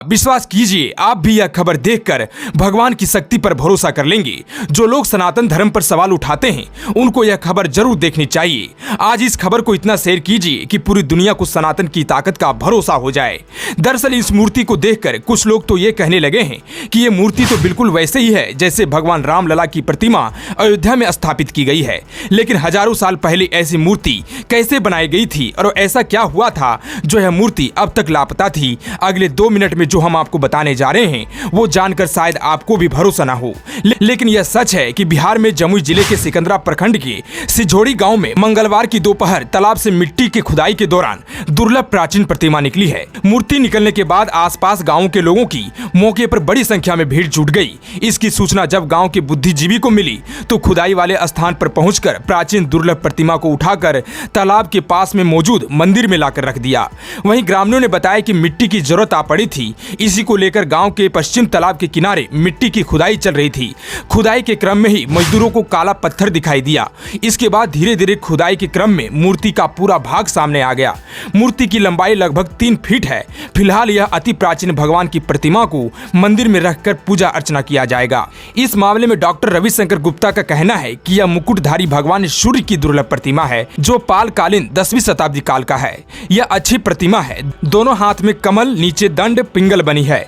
विश्वास कीजिए, आप भी यह खबर देखकर भगवान की शक्ति पर भरोसा कर लेंगे। जो लोग सनातन धर्म पर सवाल उठाते हैं उनको यह खबर जरूर देखनी चाहिए। आज इस खबर को इतना शेयर कीजिए कि पूरी दुनिया को सनातन की ताकत का भरोसा हो जाए। दरअसल इस मूर्ति को देखकर कुछ लोग तो ये कहने लगे हैं कि ये मूर्ति तो बिल्कुल वैसे ही है जैसे भगवान रामलला की प्रतिमा अयोध्या में स्थापित की गई है। लेकिन हजारों साल पहले ऐसी मूर्ति कैसे बनाई गई थी और ऐसा क्या हुआ था जो यह मूर्ति अब तक लापता थी? अगले 2 मिनट में जो हम आपको बताने जा रहे हैं वो जानकर शायद आपको भी भरोसा ना हो, लेकिन यह सच है कि बिहार में जमुई जिले के सिकंदरा प्रखंड के सिझोड़ी गांव में मंगलवार की दोपहर तालाब से मिट्टी की खुदाई के दौरान दुर्लभ प्राचीन प्रतिमा निकली है। मूर्ति निकलने के बाद आसपास गांव के लोगों की मौके पर बड़ी संख्या में भीड़ जुट गई। इसकी सूचना जब गांव के बुद्धिजीवी को मिली तो खुदाई वाले स्थान पर पहुंचकर प्राचीन दुर्लभ प्रतिमा को उठाकर तालाब के पास में मौजूद मंदिर में लाकर रख दिया। वहीं ग्रामीणों ने बताया कि मिट्टी की जरूरत आ पड़ी थी, इसी को लेकर गांव के पश्चिम तालाब के किनारे मिट्टी की खुदाई चल रही थी। खुदाई के क्रम में ही मजदूरों को काला पत्थर दिखाई दिया। इसके बाद धीरे धीरे खुदाई के क्रम में मूर्ति का पूरा भाग सामने आ गया। मूर्ति की लंबाई लगभग 3 फीट है। फिलहाल यह अति प्राचीन भगवान की प्रतिमा को मंदिर में रखकर पूजा अर्चना किया जाएगा। इस मामले में डॉक्टर रविशंकर गुप्ता का कहना है कि यह मुकुटधारी भगवान सूर्य की दुर्लभ प्रतिमा है जो पालकालीन 10वीं शताब्दी काल का है। यह अच्छी प्रतिमा है। दोनों हाथ में कमल, नीचे दंड पिंगल बनी है।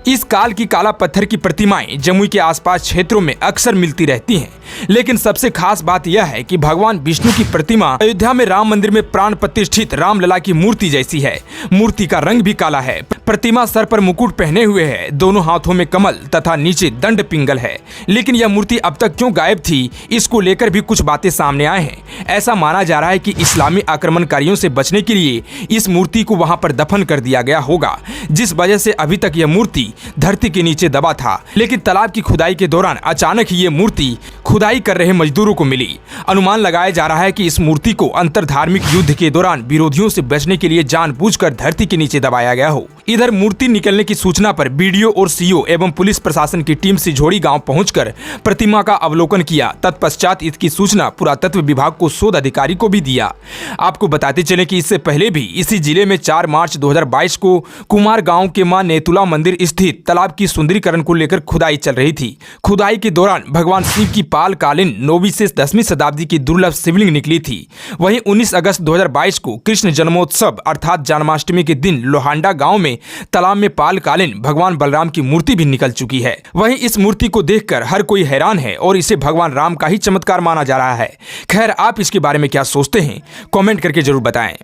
इस काल की काला पत्थर की प्रतिमाएं जमुई के आसपास क्षेत्रों में अक्सर मिलती रहती हैं। लेकिन सबसे खास बात यह है कि भगवान विष्णु की प्रतिमा अयोध्या में राम मंदिर में प्राण प्रतिष्ठित रामलला की मूर्ति जैसी है। मूर्ति का रंग भी काला है। प्रतिमा सर पर मुकुट पहने हुए है, दोनों हाथों में कमल तथा नीचे दंड पिंगल है। लेकिन यह मूर्ति अब तक क्यों गायब थी, इसको लेकर भी कुछ बातें सामने आए हैं। ऐसा माना जा रहा है कि इस्लामी आक्रमणकारियों से बचने के लिए इस मूर्ति को वहां पर दफन कर दिया गया होगा, जिस वजह से अभी तक यह मूर्ति धरती के नीचे दबा था। लेकिन तालाब की खुदाई के दौरान अचानक ही ये मूर्ति खुदाई कर रहे मजदूरों को मिली। अनुमान लगाया जा रहा है कि इस मूर्ति को अंतर धार्मिक युद्ध के दौरान विरोधियों से बचने के लिए जानबूझकर धरती के नीचे दबाया गया हो। इधर मूर्ति निकलने की सूचना पर बीडीओ और सीओ एवं पुलिस प्रशासन की टीम सिझोड़ी गांव पहुंचकर प्रतिमा का अवलोकन किया। तत्पश्चात इसकी सूचना पुरातत्व विभाग को शोध अधिकारी को भी दिया। आपको बताते चले कि इससे पहले भी इसी जिले में 4 मार्च 2022 को कुमार गांव के मां नेतुला मंदिर स्थित तालाब की सुंदरीकरण को लेकर खुदाई चल रही थी। खुदाई के दौरान भगवान शिव की पालकालीन 9वीं से 10वीं शताब्दी की दुर्लभ शिवलिंग निकली थी। वहीं 19 अगस्त 2022 को कृष्ण जन्मोत्सव अर्थात जन्माष्टमी के दिन लोहांडा गांव में तालाब में पालकालीन भगवान बलराम की मूर्ति भी निकल चुकी है। वहीं इस मूर्ति को देखकर हर कोई हैरान है और इसे भगवान राम का ही चमत्कार माना जा रहा है। खैर, आप इसके बारे में क्या सोचते हैं, कमेंट करके जरूर बताएं।